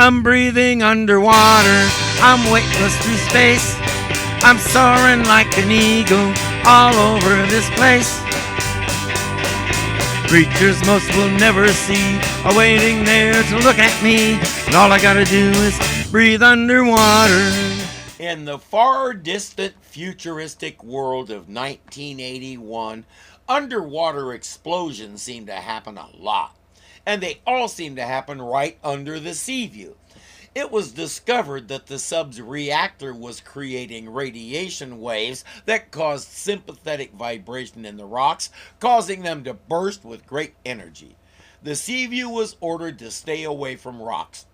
I'm breathing underwater, I'm weightless through space. I'm soaring like an eagle all over this place. Creatures most will never see are waiting there to look at me, and all I gotta do is breathe underwater. In the far distant futuristic world of 1981, underwater explosions seem to happen a lot, and they all seem to happen right under the Seaview. It was discovered that the sub's reactor was creating radiation waves that caused sympathetic vibration in the rocks, causing them to burst with great energy. The Seaview was ordered to stay away from rocks.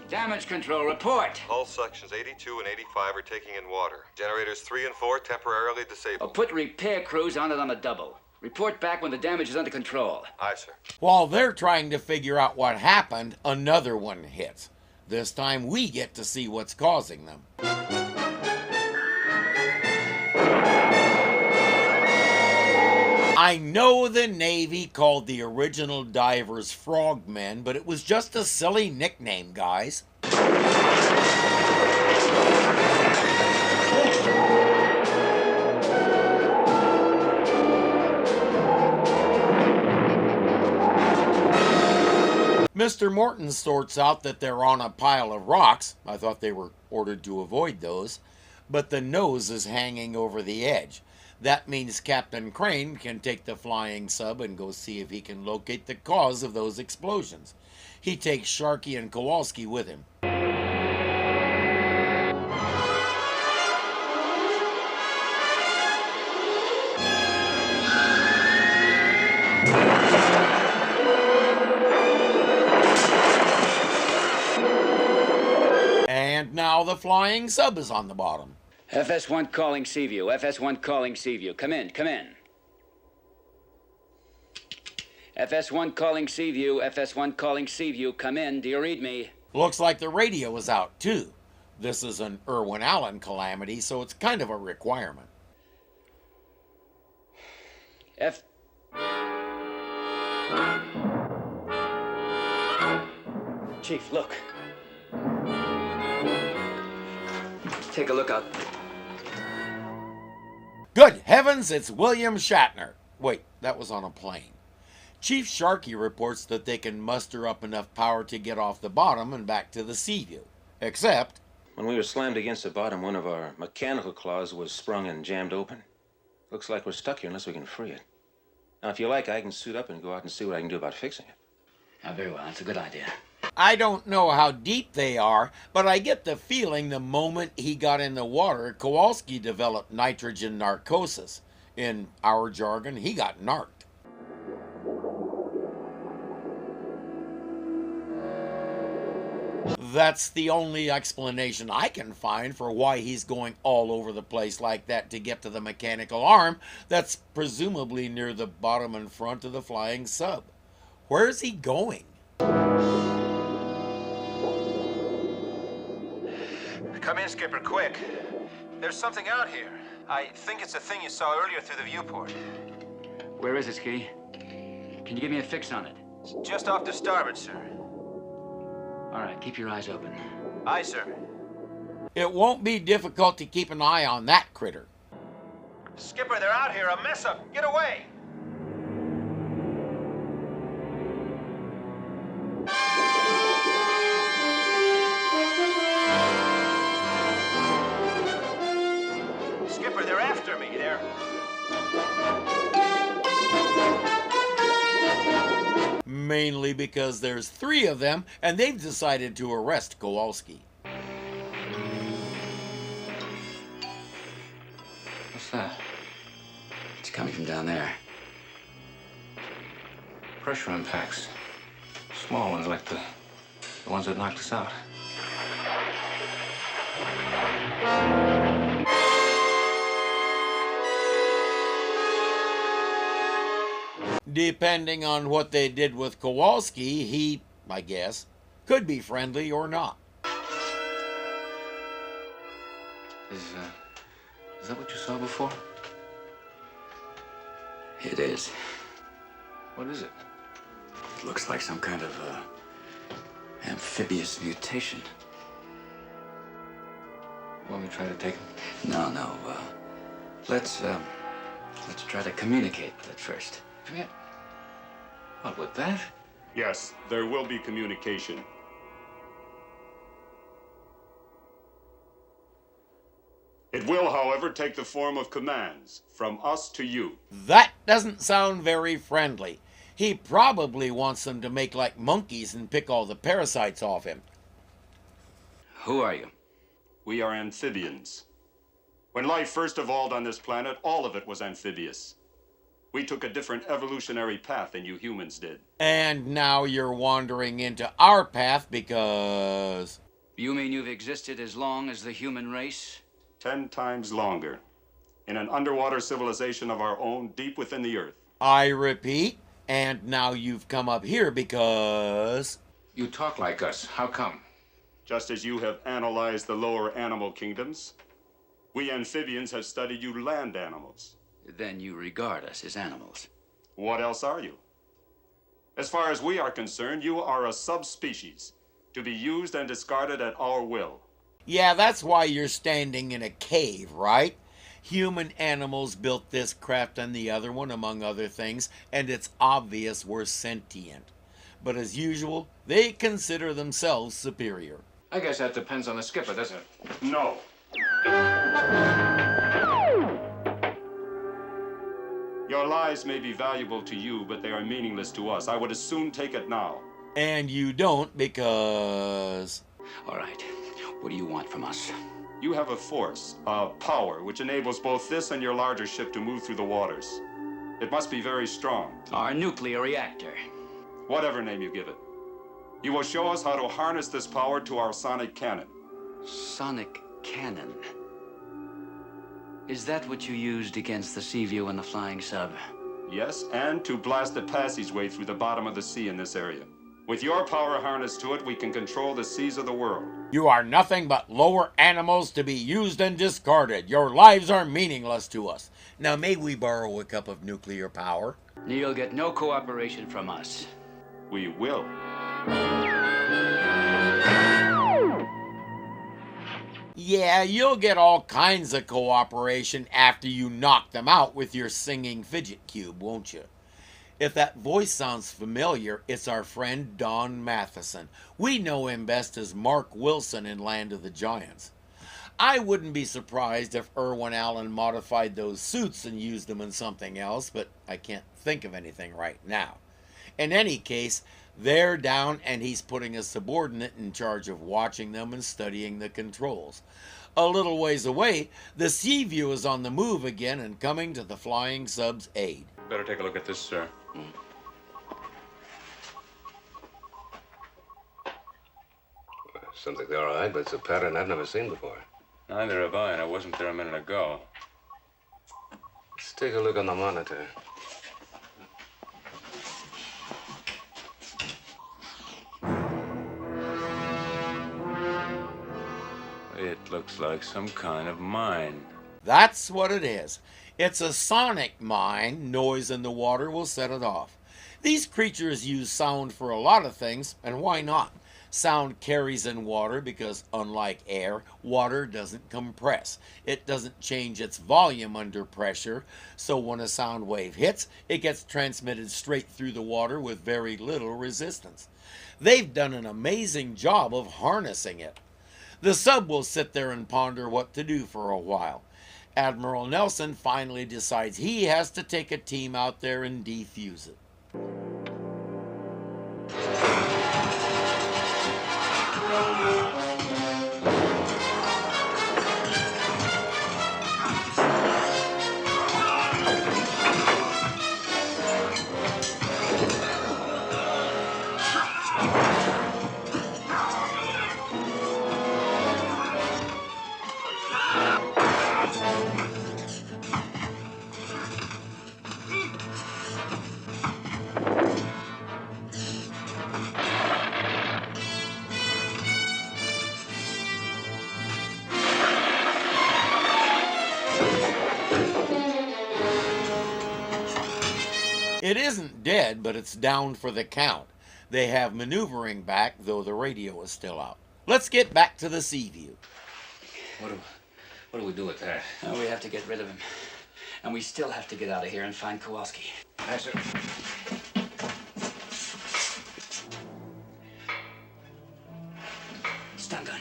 Damage control, report. Hull sections 82 and 85 are taking in water. Generators 3 and 4 temporarily disabled. Put repair crews on it on a double. Report back when the damage is under control. Aye, sir. While they're trying to figure out what happened, another one hits. This time we get to see what's causing them. I know the Navy called the original divers frogmen, but it was just a silly nickname, guys. Mr. Morton sorts out that they're on a pile of rocks. I thought they were ordered to avoid those, but the nose is hanging over the edge. That means Captain Crane can take the flying sub and go see if he can locate the cause of those explosions. He takes Sharkey and Kowalsski with him. And now the flying sub is on the bottom. FS1 calling Seaview. FS1 calling Seaview. Come in, come in. FS1 calling Seaview. FS1 calling Seaview. Come in. Do you read me? Looks like the radio is out, too. This is an Irwin Allen calamity, so it's kind of a requirement. Chief, look. Take a look out. Good heavens, it's William Shatner. Wait, that was on a plane. Chief Sharkey reports that they can muster up enough power to get off the bottom and back to the Seaview. Except, when we were slammed against the bottom, one of our mechanical claws was sprung and jammed open. Looks like we're stuck here unless we can free it. Now, if you like, I can suit up and go out and see what I can do about fixing it. Very well, that's a good idea. I don't know how deep they are, but I get the feeling the moment he got in the water, Kowalsski developed nitrogen narcosis. In our jargon, he got narked. That's the only explanation I can find for why he's going all over the place like that to get to the mechanical arm that's presumably near the bottom and front of the flying sub. Where's he going? Come in, Skipper, quick. There's something out here. I think it's the thing you saw earlier through the viewport. Where is it, Ski? Can you give me a fix on it? It's just off to starboard, sir. All right, keep your eyes open. Aye, sir. It won't be difficult to keep an eye on that critter. Skipper, they're out here. A mess up. Get away. Skipper, they're after me. They're... Mainly because there's 3 of them, and they've decided to arrest Kowalsski. What's that? It's coming from down there. Pressure impacts. Small ones like the ones that knocked us out. Depending on what they did with Kowalsski, he, I guess, could be friendly or not. Is that what you saw before? It is. What is it? It looks like some kind of amphibious mutation. Want me to try to take him? No. Let's try to communicate with it first. Come here. What, with that? Yes, there will be communication. It will, however, take the form of commands from us to you. That doesn't sound very friendly. He probably wants them to make like monkeys and pick all the parasites off him. Who are you? We are amphibians. When life first evolved on this planet, all of it was amphibious. We took a different evolutionary path than you humans did. And now you're wandering into our path because... You mean you've existed as long as the human race? 10 times longer. In an underwater civilization of our own, deep within the earth. I repeat, and now you've come up here because... You talk like us. How come? Just as you have analyzed the lower animal kingdoms, we amphibians have studied you land animals. Then you regard us as animals. What else are you? As far as we are concerned, you are a subspecies, to be used and discarded at our will. Yeah, that's why you're standing in a cave, right? Human animals built this craft and the other one, among other things, and it's obvious we're sentient. But as usual, they consider themselves superior. I guess that depends on the skipper, doesn't it? No. Your lives may be valuable to you, but they are meaningless to us. I would as soon take it now. And you don't because... All right. What do you want from us? You have a force, a power, which enables both this and your larger ship to move through the waters. It must be very strong. Our nuclear reactor. Whatever name you give it. You will show us how to harness this power to our sonic cannon. Sonic cannon. Is that what you used against the Seaview and the flying sub? Yes, and to blast a passageway through the bottom of the sea in this area. With your power harnessed to it, we can control the seas of the world. You are nothing but lower animals to be used and discarded. Your lives are meaningless to us. Now, may we borrow a cup of nuclear power? You'll get no cooperation from us. We will. Yeah, you'll get all kinds of cooperation after you knock them out with your singing fidget cube, won't you? If that voice sounds familiar, it's our friend Don Matheson. We know him best as Mark Wilson in Land of the Giants. I wouldn't be surprised if Irwin Allen modified those suits and used them in something else, but I can't think of anything right now. In any case, they're down and he's putting a subordinate in charge of watching them and studying the controls. A little ways away, the Seaview is on the move again and coming to the flying sub's aid. Better take a look at this, sir. Something's all right, but it's a pattern I've never seen before. Neither have I, and I wasn't there a minute ago. Let's take a look on the monitor. It looks like some kind of mine. That's what it is. It's a sonic mine. Noise in the water will set it off. These creatures use sound for a lot of things, and why not? Sound carries in water because, unlike air, water doesn't compress. It doesn't change its volume under pressure, so when a sound wave hits, it gets transmitted straight through the water with very little resistance. They've done an amazing job of harnessing it. The sub will sit there and ponder what to do for a while. Admiral Nelson finally decides he has to take a team out there and defuse it. It isn't dead, but it's down for the count. They have maneuvering back, though the radio is still out. Let's get back to the Seaview. What do we do with that? We have to get rid of him. And we still have to get out of here and find Kowalsski. Yes, sir. Stun gun.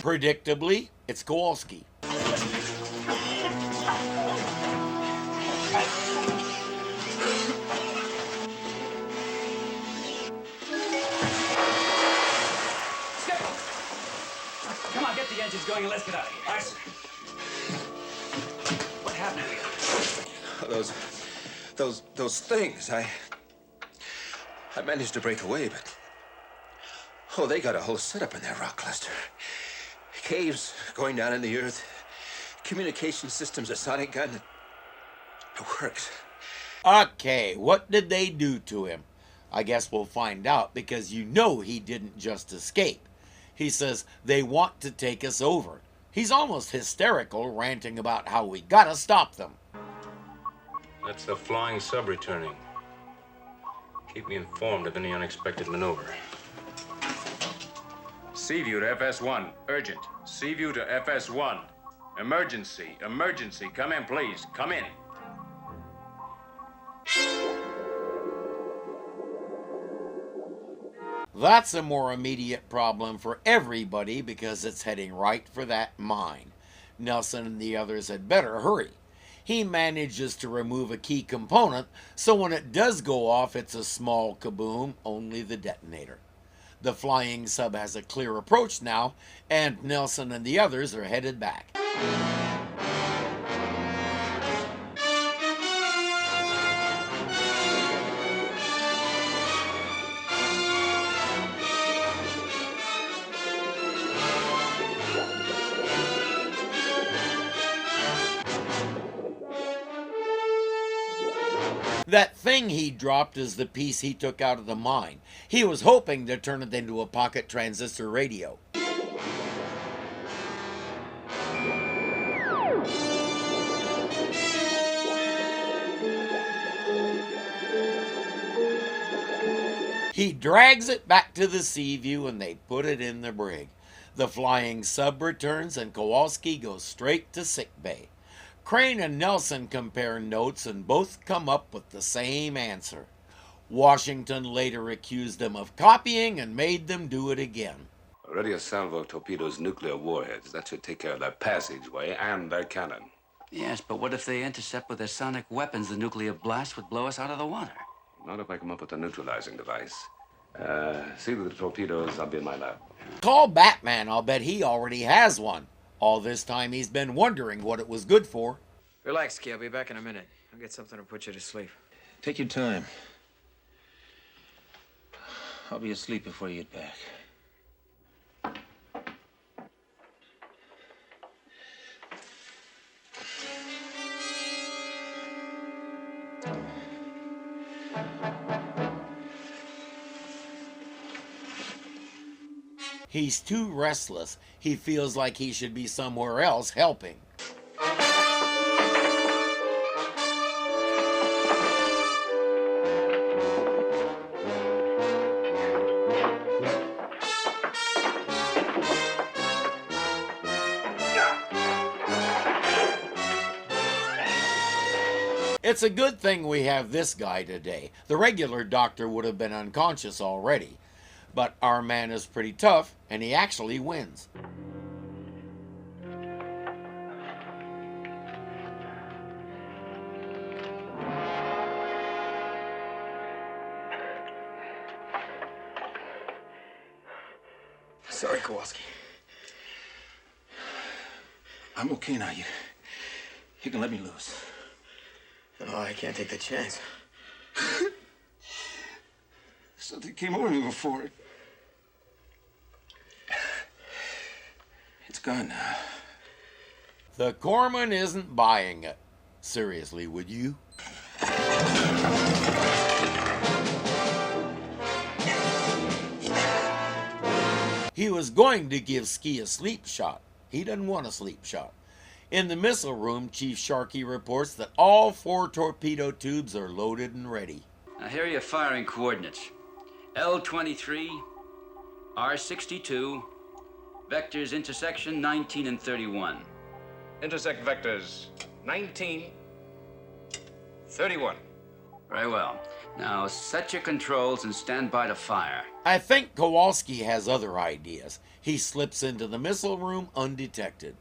Predictably, it's Kowalski. Come on, get the engines going and let's get out of here. Aye, sir. What happened to you? Those things. I managed to break away, but they got a whole setup in their rock cluster. Caves going down in the earth, communication systems, a sonic gun. It works. Okay, what did they do to him? I guess we'll find out, because you know he didn't just escape. He says they want to take us over. He's almost hysterical, ranting about how we gotta stop them. That's the flying sub returning. Keep me informed of any unexpected maneuver. Seaview to FS1. Urgent. Seaview to FS1. Emergency. Emergency. Come in, please. Come in. That's a more immediate problem for everybody because it's heading right for that mine. Nelson and the others had better hurry. He manages to remove a key component, so when it does go off, it's a small kaboom, only the detonator. The flying sub has a clear approach now, and Nelson and the others are headed back. That thing he dropped is the piece he took out of the mine. He was hoping to turn it into a pocket transistor radio. He drags it back to the Seaview and they put it in the brig. The flying sub returns and Kowalski goes straight to sickbay. Crane and Nelson compare notes and both come up with the same answer. Washington later accused them of copying and made them do it again. Radio salvo torpedoes nuclear warheads. That should take care of their passageway and their cannon. Yes, but what if they intercept with their sonic weapons? The nuclear blast would blow us out of the water. Not if I come up with a neutralizing device. See to the torpedoes. I'll be in my lab. Call Batman, I'll bet he already has one. All this time he's been wondering what it was good for. Relax, Ski. I'll be back in a minute. I'll get something to put you to sleep. Take your time. I'll be asleep before you get back. He's too restless. He feels like he should be somewhere else helping. It's a good thing we have this guy today. The regular doctor would have been unconscious already. But our man is pretty tough, and he actually wins. Sorry, Kowalski. I'm okay now. You can let me loose. No, I can't take the chance. Something came over me before. It's gone now. The corpsman isn't buying it. Seriously, would you? He was going to give Ski a sleep shot. He doesn't want a sleep shot. In the missile room, Chief Sharkey reports that all 4 torpedo tubes are loaded and ready. Now here are your firing coordinates. L23, R62, vectors intersection 19 and 31. Intersect vectors 19, 31. Very well. Now set your controls and stand by to fire. I think Kowalski has other ideas. He slips into the missile room undetected.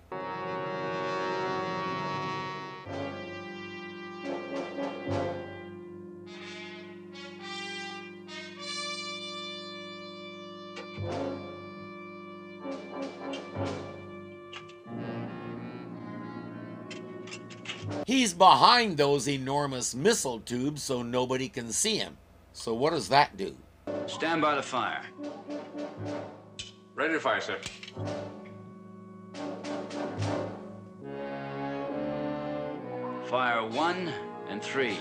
He's behind those enormous missile tubes so nobody can see him. So what does that do? Stand by to fire. Ready to fire, sir. Fire 1 and 3.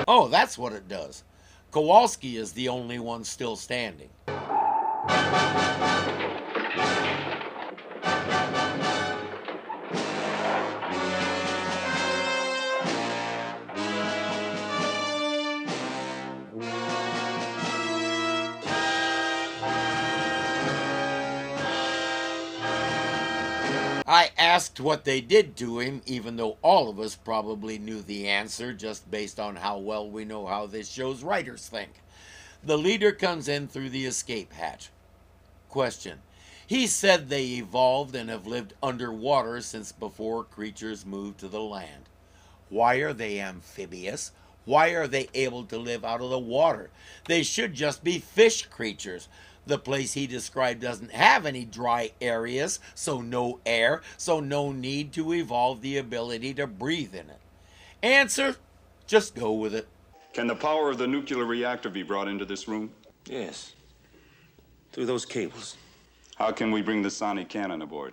Oh, that's what it does. Kowalski is the only one still standing. I asked what they did to him, even though all of us probably knew the answer just based on how well we know how this show's writers think. The leader comes in through the escape hatch. Question. He said they evolved and have lived underwater since before creatures moved to the land. Why are they amphibious? Why are they able to live out of the water? They should just be fish creatures. The place he described doesn't have any dry areas, so no air, so no need to evolve the ability to breathe in it. Answer, just go with it. Can the power of the nuclear reactor be brought into this room? Yes. Through those cables. How can we bring the sonic cannon aboard?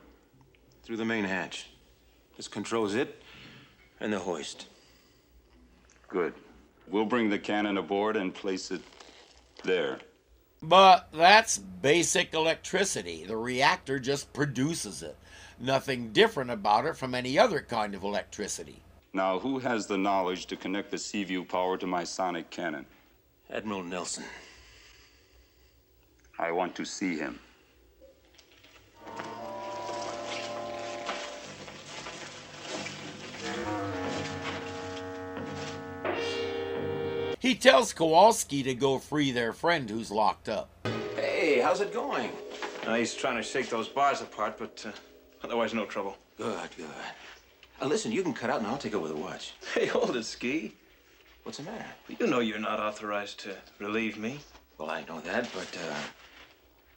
Through the main hatch. This controls it and the hoist. Good. We'll bring the cannon aboard and place it there. But that's basic electricity. The reactor just produces it. Nothing different about it from any other kind of electricity. Now, who has the knowledge to connect the Seaview power to my sonic cannon? Admiral Nelson. I want to see him. He tells Kowalski to go free their friend who's locked up. Hey, how's it going? He's trying to shake those bars apart, but otherwise no trouble. Good, good. Listen, you can cut out and I'll take over the watch. Hey, hold it, Ski. What's the matter? You know you're not authorized to relieve me. Well, I know that, but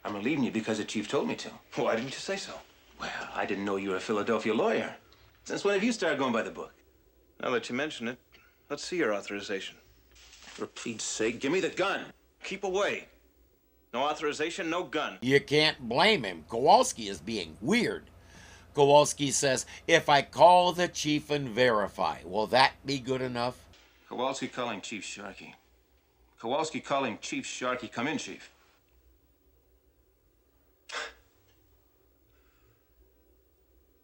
I'm relieving you because the chief told me to. Why didn't you say so? Well, I didn't know you were a Philadelphia lawyer. Since when have you started going by the book? Now that you mention it, let's see your authorization. For Pete's sake, give me the gun. Keep away. No authorization, no gun. You can't blame him. Kowalski is being weird. Kowalski says, if I call the chief and verify, will that be good enough? Kowalski calling Chief Sharkey. Kowalski calling Chief Sharkey. Come in, Chief.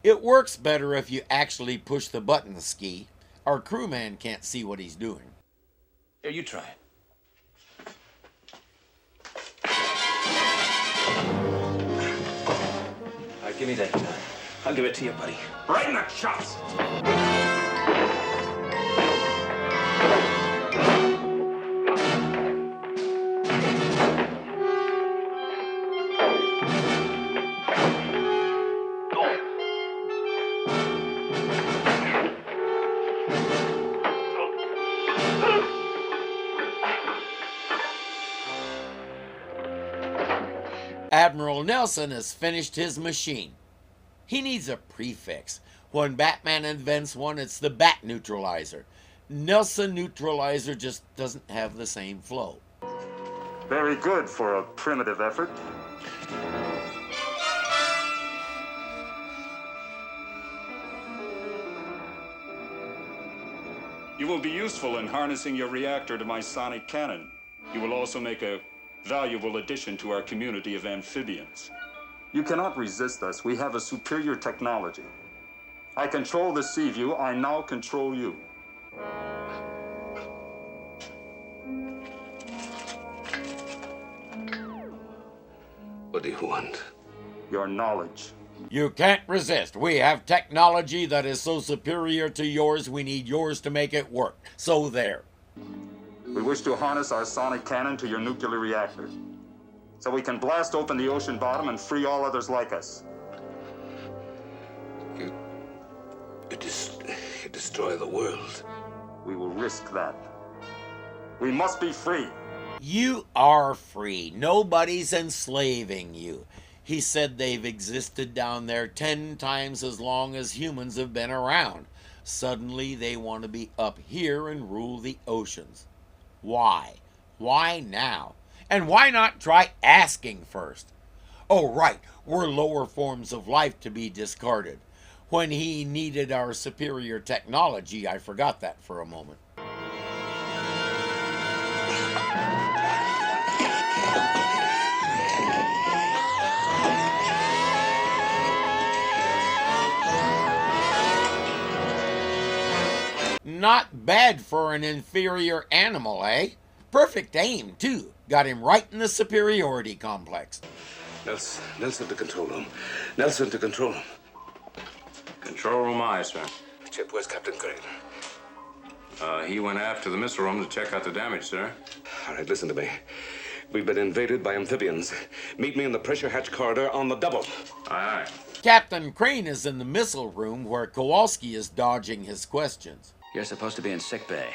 It works better if you actually push the button, Ski. Our crewman can't see what he's doing. Here, you try it. All right, give me that gun. I'll give it to you, buddy. Right in the chops. Admiral Nelson has finished his machine. He needs a prefix. When Batman invents one, it's the Bat Neutralizer. Nelson Neutralizer just doesn't have the same flow. Very good for a primitive effort. You will be useful in harnessing your reactor to my sonic cannon. You will also make a valuable addition to our community of amphibians. You cannot resist us. We have a superior technology. I control the Seaview. I now control you. What do you want? Your knowledge. You can't resist. We have technology that is so superior to yours, we need yours to make it work. So there. We wish to harness our sonic cannon to your nuclear reactor, so we can blast open the ocean bottom and free all others like us. You destroy the world. We will risk that. We must be free. You are free. Nobody's enslaving you. He said they've existed down there 10 times as long as humans have been around. Suddenly they want to be up here and rule the oceans. Why? Why now? And why not try asking first? Oh, right, we're lower forms of life to be discarded. When he needed our superior technology, I forgot that for a moment. Not bad for an inferior animal, eh? Perfect aim, too. Got him right in the superiority complex. Nelson to control room. Nelson to control room. Control room aye, sir. Chip, where's Captain Crane? He went aft to the missile room to check out the damage, sir. All right, listen to me. We've been invaded by amphibians. Meet me in the pressure hatch corridor on the double. Aye, aye. Captain Crane is in the missile room where Kowalsski is dodging his questions. You're supposed to be in sick bay.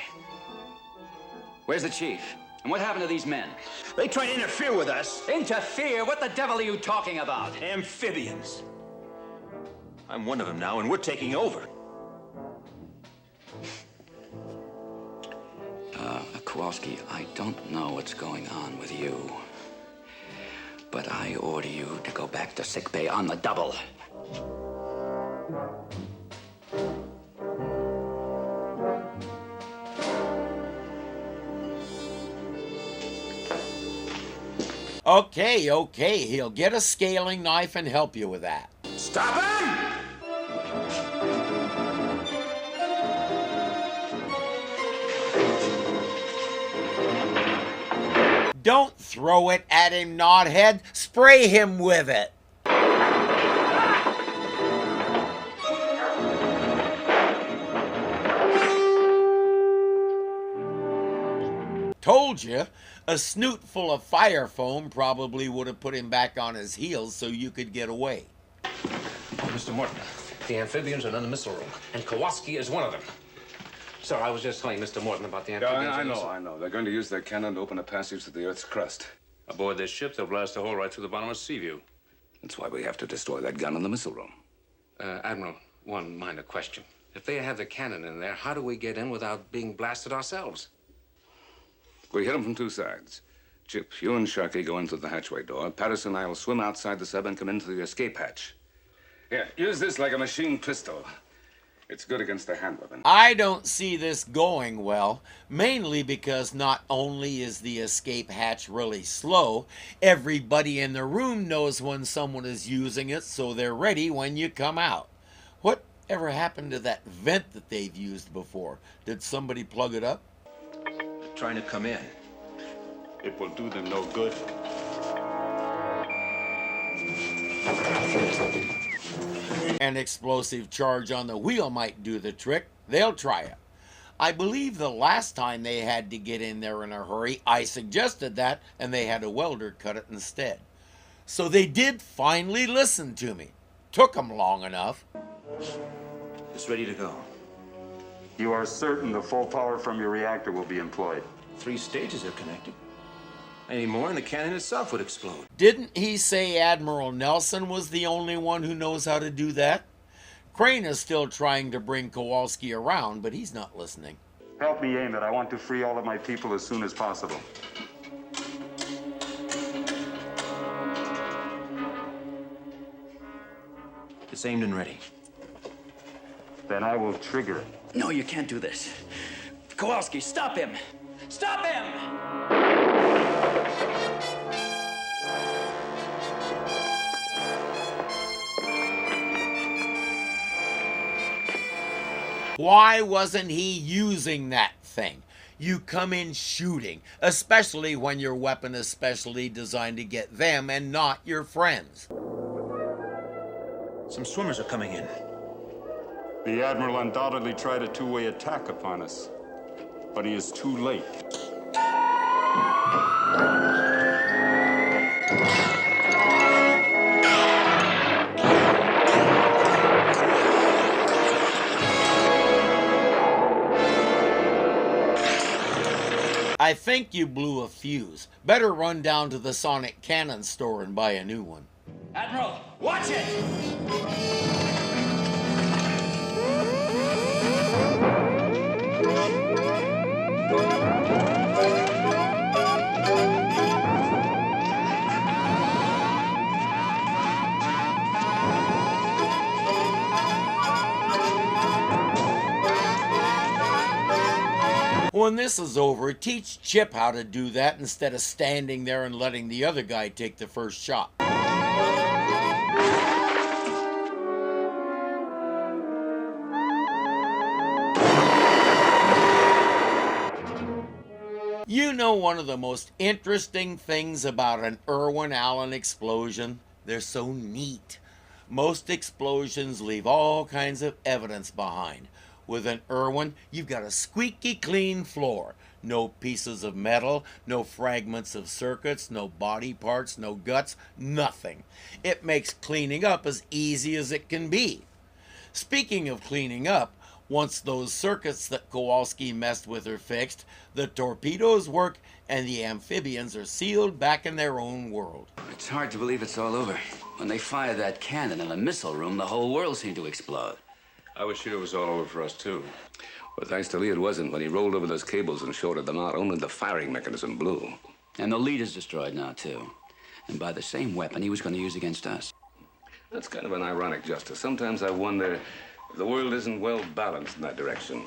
Where's the chief? And what happened to these men? They try to interfere with us. Interfere? What the devil are you talking about? Amphibians. I'm one of them now, and we're taking over. Kowalski, I don't know what's going on with you, but I order you to go back to sick bay on the double. Okay, he'll get a scaling knife and help you with that. Stop him! Don't throw it at him, Knothead. Spray him with it. Told you, a snoot full of fire foam probably would have put him back on his heels so you could get away. Oh, Mr. Morton, the amphibians are in the missile room, and Kowalski is one of them. Sir, I was just telling Mr. Morton about the amphibians. I know. They're going to use their cannon to open a passage to the Earth's crust. Aboard this ship, they'll blast a hole right through the bottom of Seaview. That's why we have to destroy that gun in the missile room. Admiral, one minor question. If they have the cannon in there, how do we get in without being blasted ourselves? We hit them from two sides. Chip, you and Sharkey go in through the hatchway door. Patterson and I will swim outside the sub and come into the escape hatch. Here, use this like a machine pistol. It's good against the hand weapon. I don't see this going well, mainly because not only is the escape hatch really slow, everybody in the room knows when someone is using it, so they're ready when you come out. What ever happened to that vent that they've used before? Did somebody plug it up? They're trying to come in. It will do them no good. An explosive charge on the wheel might do the trick. They'll try it. I believe the last time they had to get in there in a hurry, I suggested that, and they had a welder cut it instead. So they did finally listen to me. Took them long enough. It's ready to go. You are certain the full power from your reactor will be employed? 3 stages are connected. Any more and the cannon itself would explode. Didn't he say Admiral Nelson was the only one who knows how to do that? Crane is still trying to bring Kowalski around, but he's not listening. Help me aim it. I want to free all of my people as soon as possible. It's aimed and ready. Then I will trigger it. No, you can't do this. Kowalski, stop him! Stop him! Why wasn't he using that thing? You come in shooting, especially when your weapon is specially designed to get them and not your friends. Some swimmers are coming in. The Admiral undoubtedly tried a two-way attack upon us, but he is too late. I think you blew a fuse. Better run down to the sonic cannon store and buy a new one. Admiral, watch it! When this is over, teach Chip how to do that instead of standing there and letting the other guy take the first shot. You know one of the most interesting things about an Irwin Allen explosion? They're so neat. Most explosions leave all kinds of evidence behind. With an Irwin, you've got a squeaky clean floor. No pieces of metal, no fragments of circuits, no body parts, no guts, nothing. It makes cleaning up as easy as it can be. Speaking of cleaning up, once those circuits that Kowalsski messed with are fixed, the torpedoes work and the amphibians are sealed back in their own world. It's hard to believe it's all over. When they fired that cannon in the missile room, the whole world seemed to explode. I was sure it was all over for us, too. Well, thanks to Lee, it wasn't. When he rolled over those cables and shorted them out, only the firing mechanism blew. And the lead is destroyed now, too. And by the same weapon he was going to use against us. That's kind of an ironic justice. Sometimes I wonder if the world isn't well balanced in that direction.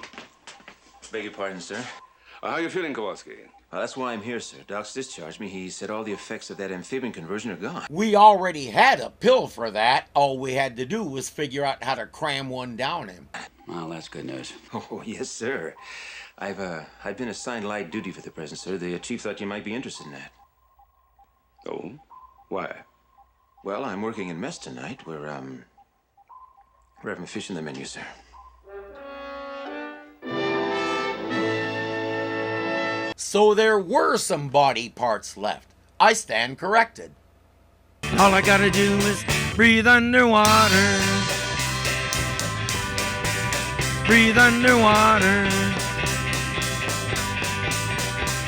Beg your pardon, sir. How are you feeling, Kowalski? That's why I'm here, sir. Doc's discharged me. He said all the effects of that amphibian conversion are gone. We already had a pill for that. All we had to do was figure out how to cram one down him. Well, that's good news. Oh, yes, sir. I've been assigned light duty for the present, sir. The chief thought you might be interested in that. Oh? Why? Well, I'm working in mess tonight. We're having fish in the menu, sir. So there were some body parts left. I stand corrected. All I gotta do is breathe underwater. Breathe underwater.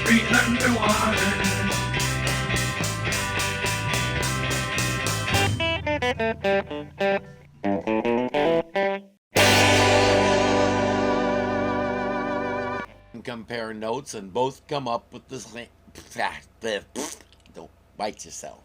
Breathe underwater. Compare notes and both come up with the same. Don't bite yourself.